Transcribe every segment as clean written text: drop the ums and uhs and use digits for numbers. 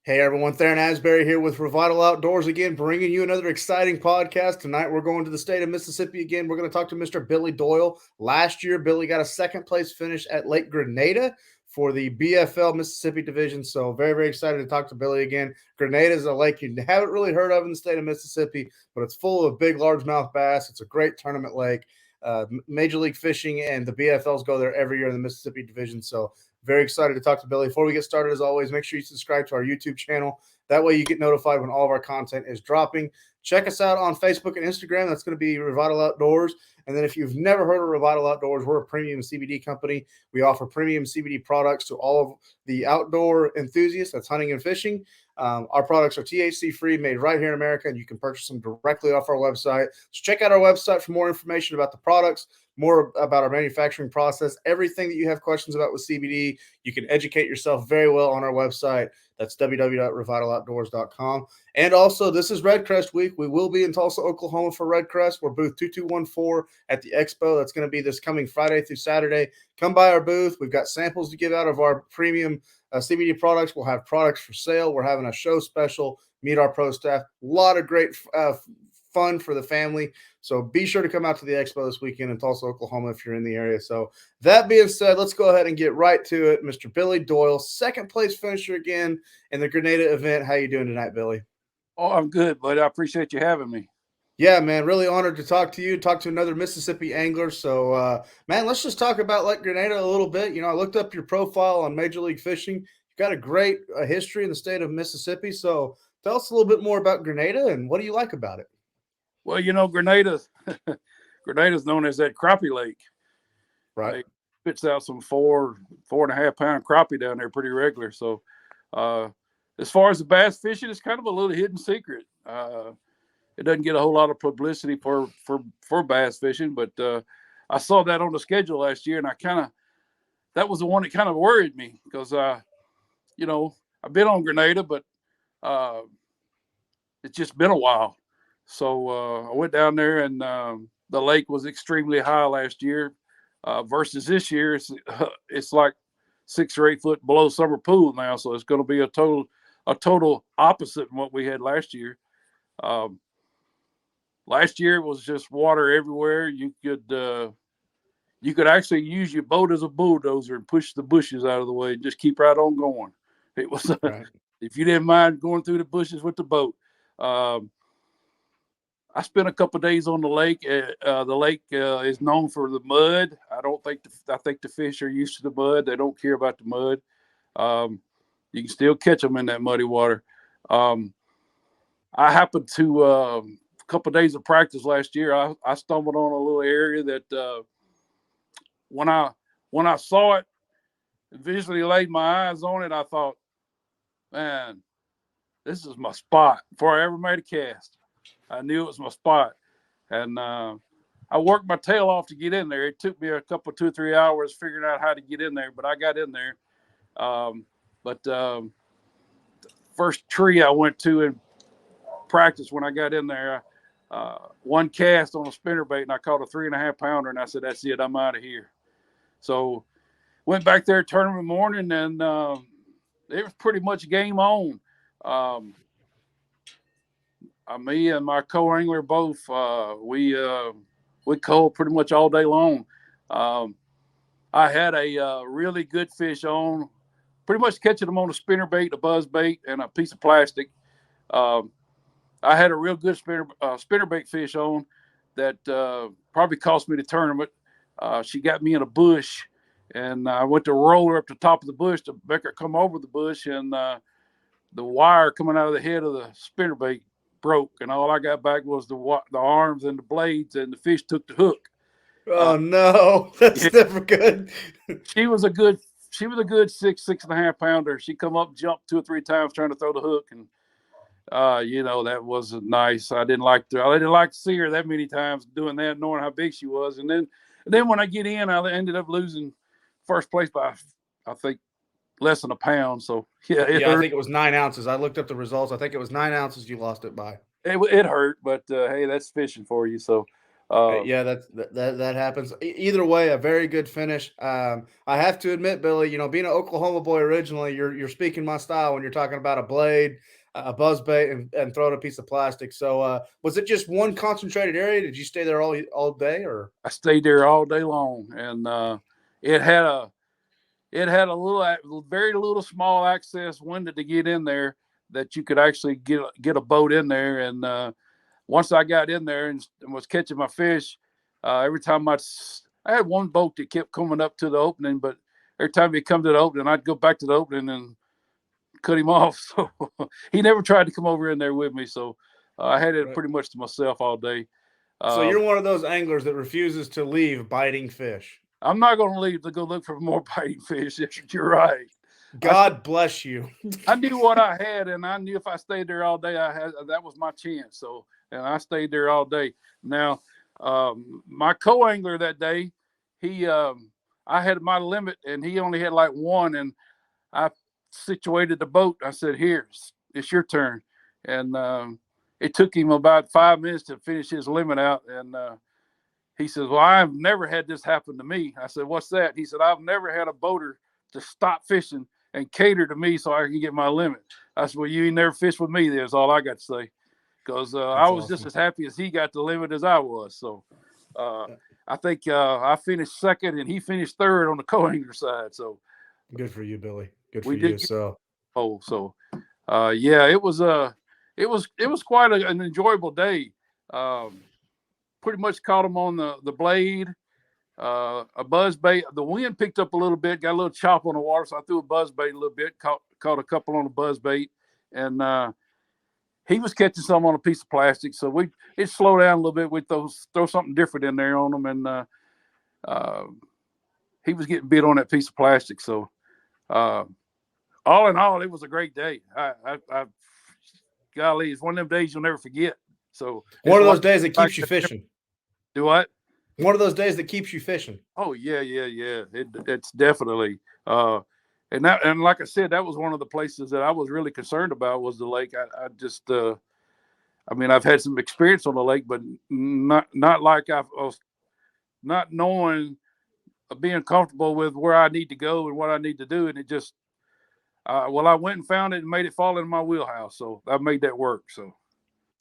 Hey everyone, Theron Asbury here with Revital Outdoors again, bringing you another exciting podcast. Tonight we're going to the state of Mississippi again. We're going to talk to Mr. Billy Doyle. Last year, Billy got a second place finish at Lake Grenada for the BFL Mississippi division. So very, very excited to talk to Billy again. Grenada is a lake you haven't really heard of in the state of Mississippi, but it's full of big largemouth bass. It's a great tournament lake. Major League Fishing and the BFLs go there every year in the Mississippi division. So very excited to talk to Billy. Before we get started, as always, make sure you subscribe to our YouTube channel. That way you get notified when all of our content is dropping. Check us out on Facebook and Instagram. That's going to be Revital Outdoors. And then if you've never heard of Revital Outdoors, we're a premium CBD company. We offer premium CBD products to all of the outdoor enthusiasts. That's hunting and fishing. Our products are THC-free, made right here in America, and you can purchase them directly off our website. So check out our website for more information about the products, more about our manufacturing process, everything that you have questions about with CBD. You can educate yourself very well on our website. That's www.revitaloutdoors.com. And also, this is Redcrest Week. We will be in Tulsa, Oklahoma for Redcrest. We're booth 2214 at the Expo. That's going to be this coming Friday through Saturday. Come by our booth. We've got samples to give out of our premium CBD products. We'll have products for sale. We're having a show special. Meet our pro staff. A lot of great fun for the family. So be sure to come out to the Expo this weekend in Tulsa, Oklahoma if you're in the area. So that being said, let's go ahead and get right to it. Mr. Billy Doyle, second place finisher again in the Grenada event. How you doing tonight, Billy? Oh, I'm good, buddy. I appreciate you having me. Yeah, man, really honored to talk to you, talk to another Mississippi angler. So, man, let's just talk about Lake Grenada a little bit. You know, I looked up your profile on Major League Fishing. You've got a great history in the state of Mississippi. So tell us a little bit more about Grenada and what do you like about it? Well, Grenada's known as that crappie lake. Right. It spits out some 4.5 pound crappie down there pretty regular. So, as far as the bass fishing, it's kind of a little hidden secret. It doesn't get a whole lot of publicity for bass fishing, but I saw that on the schedule last year, and that was the one that kind of worried me because, I've been on Grenada, but it's just been a while. So I went down there, and the lake was extremely high last year versus this year. It's like 6 or 8 foot below summer pool now, so it's going to be a total opposite from what we had last year. Last year it was just water everywhere. You could actually use your boat as a bulldozer and push the bushes out of the way and just keep right on going. It was right. If you didn't mind going through the bushes with the boat. I spent a couple of days on the lake. The lake is known for the mud. I think the fish are used to the mud. They don't care about the mud. You can still catch them in that muddy water. I happened to a couple of days of practice last year. I stumbled on a little area that when I saw it, visually laid my eyes on it, I thought, man, this is my spot. Before I ever made a cast, I knew it was my spot. And I worked my tail off to get in there. It took me a couple, 2 or 3 hours figuring out how to get in there, but I got in there. First tree I went to in practice when I got in there, one cast on a spinnerbait, and I caught a 3.5 pounder, and I said, that's it, I'm out of here. So went back there tournament morning, and it was pretty much game on. Me and my co-angler both, we called pretty much all day long. I had a really good fish on, pretty much catching them on a spinnerbait, a buzz bait, and a piece of plastic. I had a real good spinnerbait fish on that probably cost me the tournament. She got me in a bush, and I went to roll her up the top of the bush to make her come over the bush, and the wire coming out of the head of the spinnerbait broke, and all I got back was the arms and the blades, and the fish took the hook. Oh no, that's never good. She was a good 6.5 pounder. She come up, jumped 2 or 3 times trying to throw the hook, and that wasn't nice. I didn't like to see her that many times doing that, knowing how big she was. And then when I get in, I ended up losing first place by, I think, less than a pound. So yeah, I think it was 9 ounces. I looked up the results. I think it was 9 ounces you lost it by. It hurt, but hey, that's fishing for you. So Yeah, that happens. Either way, a very good finish. I have to admit, Billy, being an Oklahoma boy originally, you're speaking my style when you're talking about a blade, a buzz bait, and throwing a piece of plastic. So, was it just one concentrated area? Did you stay there all day, or? I stayed there all day long, and it had a very little small access window to get in there that you could actually get a boat in there. And once I got in there and was catching my fish, every time I had one boat that kept coming up to the opening, but every time he come to the opening, I'd go back to the opening and cut him off. So he never tried to come over in there with me. So I had it pretty much to myself all day. So you're one of those anglers that refuses to leave biting fish. I'm not going to leave to go look for more biting fish. You're right. God bless you. I knew what I had, and I knew if I stayed there all day, that was my chance. So, and I stayed there all day. Now, my co-angler that day, I had my limit, and he only had like one, and I situated the boat. I said, "Here, it's your turn," and it took him about 5 minutes to finish his limit out, and he says, "Well, I've never had this happen to me." I said, "What's that?" He said, "I've never had a boater to stop fishing and cater to me so I can get my limit." I said, "Well, you ain't never fished with me. That's all I got to say." Because I was just as happy as he got the limit as I was. So I think I finished second and he finished third on the co-angler side. So good for you, Billy. Good for you. Yeah, it was quite an enjoyable day. Pretty much caught him on the blade, a buzz bait. The wind picked up a little bit, got a little chop on the water, so I threw a buzz bait a little bit, caught a couple on a buzz bait, and he was catching some on a piece of plastic. So it slowed down a little bit. We'd throw something different in there on him, and he was getting bit on that piece of plastic. So all in all, it was a great day. Golly, it's one of them days you'll never forget. So one of those days that keeps you fishing. Do what? One of those days that keeps you fishing. Oh yeah. It's definitely. And like I said, that was one of the places that I was really concerned about was the lake. I just, I mean, I've had some experience on the lake, but not like I was not knowing, being comfortable with where I need to go and what I need to do, and it just. I went and found it and made it fall in my wheelhouse. So I made that work. So.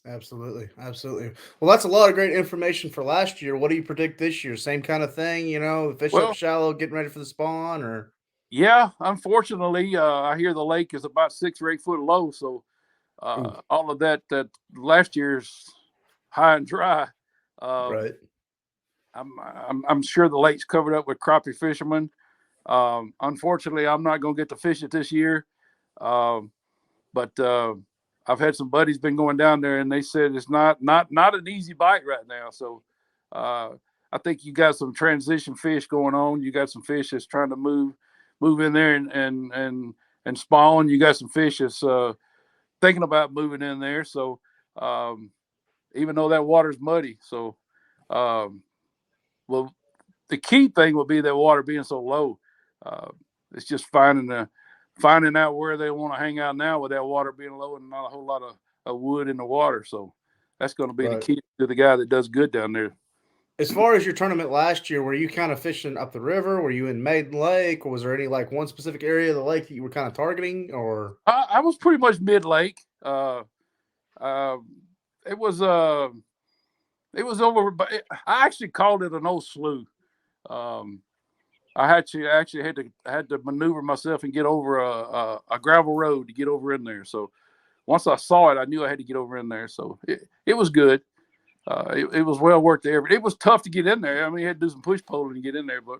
Absolutely. Well, that's a lot of great information for last year. What do you predict this year? Same kind of thing, the fish up shallow, getting ready for the spawn, or? Yeah, unfortunately, I hear the lake is about 6 or 8 foot low. So all of that last year's high and dry. Right. I'm sure the lake's covered up with crappie fishermen. Unfortunately, I'm not going to get to fish it this year. But I've had some buddies been going down there, and they said it's not an easy bite right now. So I think you got some transition fish going on. You got some fish that's trying to move in there and spawn. You got some fish that's thinking about moving in there. So even though that water's muddy, so well, the key thing will be that water being so low. It's just finding out where they want to hang out now with that water being low and not a whole lot of wood in the water. So that's going to be the key to the guy that does good down there. As far as your tournament last year, were you kind of fishing up the river? Were you in Maiden Lake, or was there any like one specific area of the lake that you were kind of targeting? Or I was pretty much mid lake. It was over, but I actually called it an old slough. I actually had to maneuver myself and get over a gravel road to get over in there. So once I saw it, I knew I had to get over in there. So it was good. It was well worth the effort. It was tough to get in there. I mean, you had to do some push pulling to get in there, but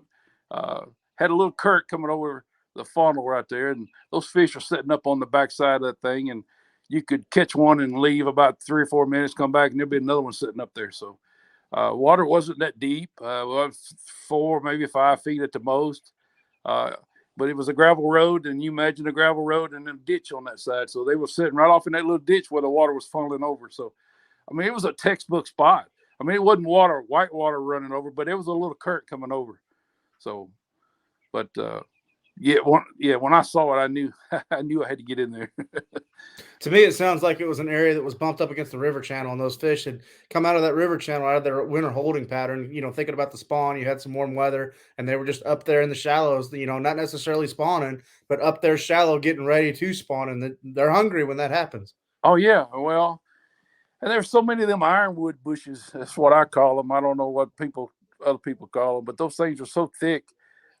had a little current coming over the funnel right there, and those fish are sitting up on the backside of that thing, and you could catch one and leave about 3 or 4 minutes, come back, and there'd be another one sitting up there. So water wasn't that deep, 4, maybe 5 feet at the most. But it was a gravel road, and you imagine a gravel road and then a ditch on that side. So they were sitting right off in that little ditch where the water was funneling over. So, I mean, it was a textbook spot. I mean, it wasn't white water running over, but it was a little current coming over. So, but When I saw it, I knew I had to get in there. To me, it sounds like it was an area that was bumped up against the river channel, and those fish had come out of that river channel, out of their winter holding pattern. Thinking about the spawn, you had some warm weather, and they were just up there in the shallows. Not necessarily spawning, but up there shallow, getting ready to spawn, and they're hungry when that happens. Oh yeah, well, and there's so many of them ironwood bushes. That's what I call them. I don't know what other people call them, but those things are so thick.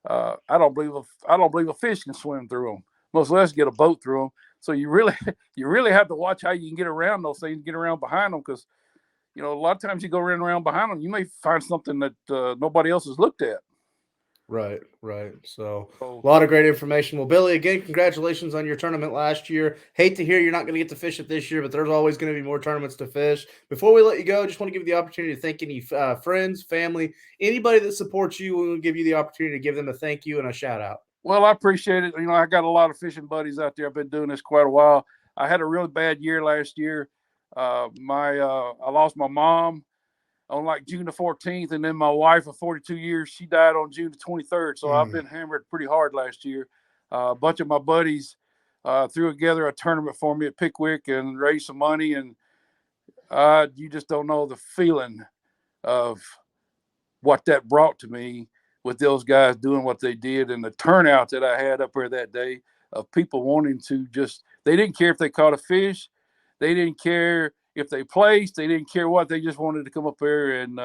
I don't believe a fish can swim through them. Much less get a boat through them. So you really have to watch how you can get around those things, get around behind them, because a lot of times you go around behind them, you may find something that nobody else has looked at. Right. So a lot of great information. Well, Billy, again, congratulations on your tournament last year. Hate to hear you're not going to get to fish it this year, but there's always going to be more tournaments to fish. Before we let you go, just want to give you the opportunity to thank any friends, family, anybody that supports you. We'll give you the opportunity to give them a thank you and a shout out. Well, I appreciate it. I got a lot of fishing buddies out there. I've been doing this quite a while. I had a really bad year last year. I lost my mom on like June the 14th, and then my wife of 42 years, she died on June the 23rd. So I've been hammered pretty hard last year. A bunch of my buddies threw together a tournament for me at Pickwick and raised some money, and you just don't know the feeling of what that brought to me with those guys doing what they did, and the turnout that I had up there that day of people wanting to they didn't care if they caught a fish. They didn't care if they placed. They didn't care what. They just wanted to come up there and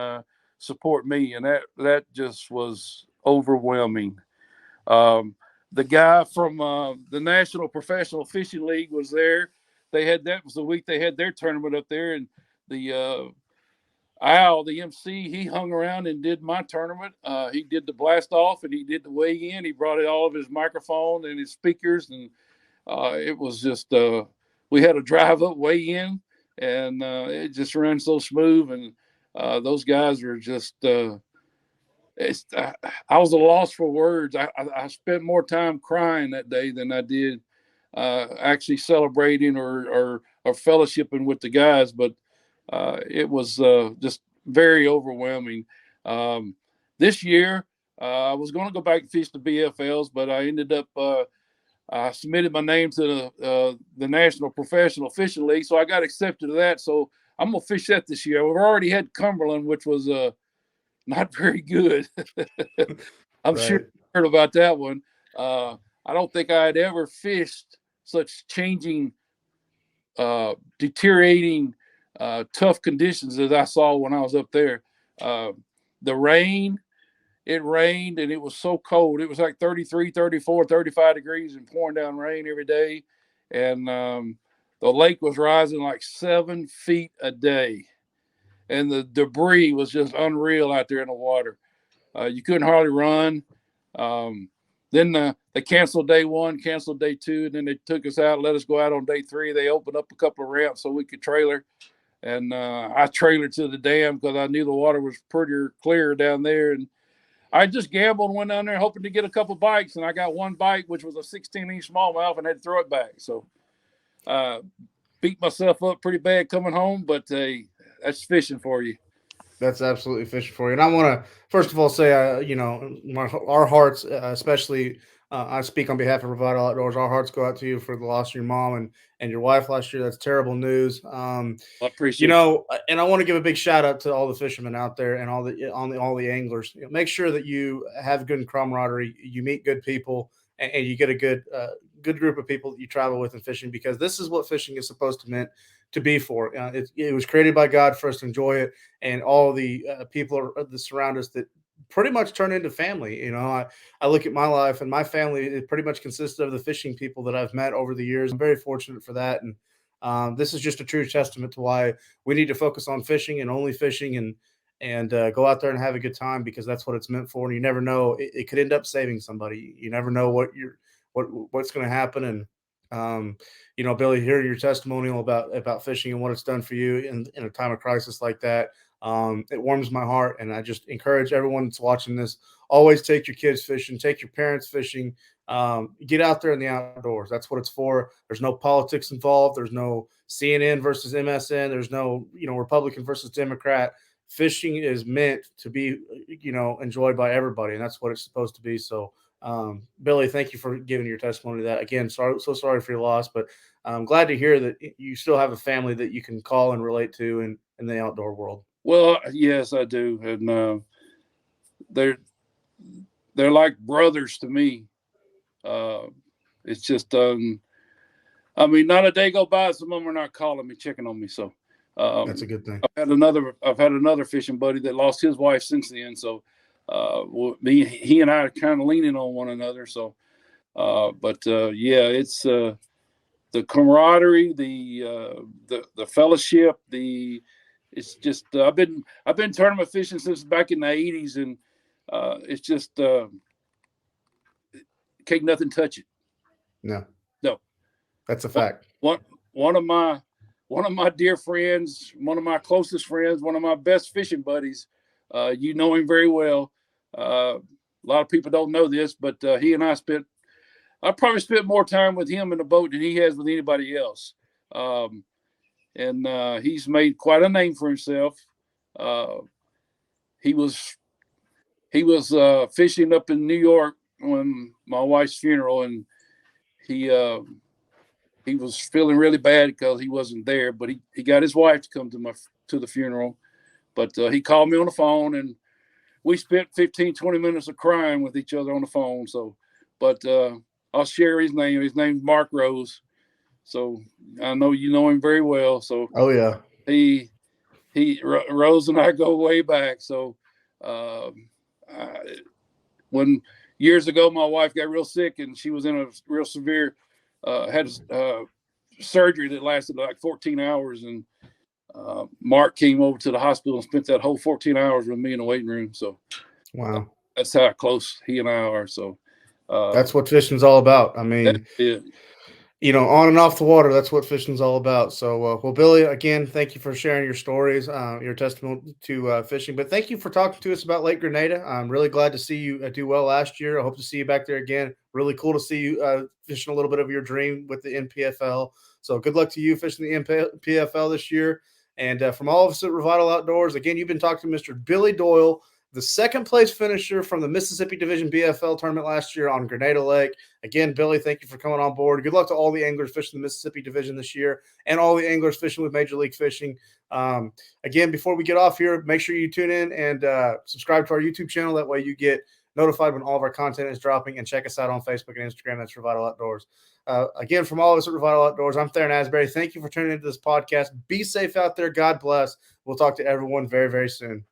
support me, and that just was overwhelming. The guy from the National Professional Fishing League was there. That was the week they had their tournament up there, and the Al, the MC, he hung around and did my tournament. He did the blast off and he did the weigh in. He brought all of his microphone and his speakers, and it was just we had a drive up weigh in, and it just ran so smooth. And those guys were just. I was at a loss for words. I spent more time crying that day than I did actually celebrating or fellowshipping with the guys, but. It was just very overwhelming. This year, I was going to go back and fish the BFLs, but I ended up I submitted my name to the National Professional Fishing League, so I got accepted to that. So I'm going to fish that this year. We've already had Cumberland, which was not very good. I'm sure you heard about that one. I don't think I had ever fished such changing, deteriorating, tough conditions as I saw when I was up there. The rain, it rained and it was so cold. It was like 33, 34, 35 degrees and pouring down rain every day. And the lake was rising like 7 feet a day. And the debris was just unreal out there in the water. You couldn't hardly run. Then they canceled day 1, canceled day 2, and then they took us out, let us go out on day 3. They opened up a couple of ramps so we could trailer. And I trailered to the dam because I knew the water was pretty clear down there. And I just gambled and went down there hoping to get a couple bites. And I got one bite, which was a 16-inch smallmouth, and had to throw it back. So beat myself up pretty bad coming home. But that's fishing for you. That's absolutely fishing for you. And I want to, first of all, say, our hearts, especially I speak on behalf of Revital Outdoors. Our hearts go out to you for the loss of your mom and your wife last year. That's terrible news. I appreciate and I want to give a big shout out to all the fishermen out there and all the anglers. Make sure that you have good camaraderie, you meet good people, and you get a good group of people that you travel with in fishing, because this is what fishing is supposed to be for. It was created by God for us to enjoy it, and all the people that surround us that pretty much turn into family. I look at my life and my family, it pretty much consists of the fishing people that I've met over the years. I'm very fortunate for that. And this is just a true testament to why we need to focus on fishing and only fishing and go out there and have a good time, because that's what it's meant for. And you never know, it could end up saving somebody. You never know what's going to happen. And, Billy, hearing your testimonial about fishing and what it's done for you in a time of crisis like that, it warms my heart. And I just encourage everyone that's watching this, always take your kids fishing, take your parents fishing, get out there in the outdoors. That's what it's for. There's no politics involved. There's no CNN versus MSN. There's no, Republican versus Democrat. Fishing is meant to be, enjoyed by everybody, and that's what it's supposed to be. So Billy, thank you for giving your testimony to that. Again, so sorry for your loss, but I'm glad to hear that you still have a family that you can call and relate to in the outdoor world. Well, yes, I do, and they're like brothers to me. It's just, I mean, not a day go by some of them are not calling me, checking on me. So that's a good thing. I've had another fishing buddy that lost his wife since then. So he and I are kind of leaning on one another. So, yeah, it's the camaraderie, the fellowship, it's just I've been tournament fishing since back in the 80s, and it's just can't nothing touch it. No, that's a fact. One of my dear friends, one of my closest friends, one of my best fishing buddies. You know him very well. A lot of people don't know this, but he and I probably spent more time with him in the boat than he has with anybody else. And he's made quite a name for himself. He was fishing up in New York when my wife's funeral, and he was feeling really bad because he wasn't there, but he got his wife to come to the funeral. But he called me on the phone, and we spent 15, 20 minutes of crying with each other on the phone. So, but I'll share his name. His name's Mark Rose. So I know you know him very well. So oh yeah, Rose and I go way back. So when years ago my wife got real sick and she was in a real severe had surgery that lasted like 14 hours, and Mark came over to the hospital and spent that whole 14 hours with me in the waiting room. So wow, that's how close he and I are. So that's what fishing's all about. I mean, on and off the water, that's what fishing's all about. So, well, Billy, again, thank you for sharing your stories, your testimony to fishing. But thank you for talking to us about Lake Grenada. I'm really glad to see you do well last year. I hope to see you back there again. Really cool to see you fishing a little bit of your dream with the MPFL. So good luck to you fishing the MPFL this year. And from all of us at Revital Outdoors, again, you've been talking to Mr. Billy Doyle, the second place finisher from the Mississippi Division BFL tournament last year on Grenada Lake. Again, Billy, thank you for coming on board. Good luck to all the anglers fishing the Mississippi Division this year and all the anglers fishing with Major League Fishing. Again, before we get off here, make sure you tune in and subscribe to our YouTube channel. That way you get notified when all of our content is dropping, and check us out on Facebook and Instagram. That's Revital Outdoors. Again, from all of us at Revital Outdoors, I'm Theron Asbury. Thank you for tuning into this podcast. Be safe out there. God bless. We'll talk to everyone very, very soon.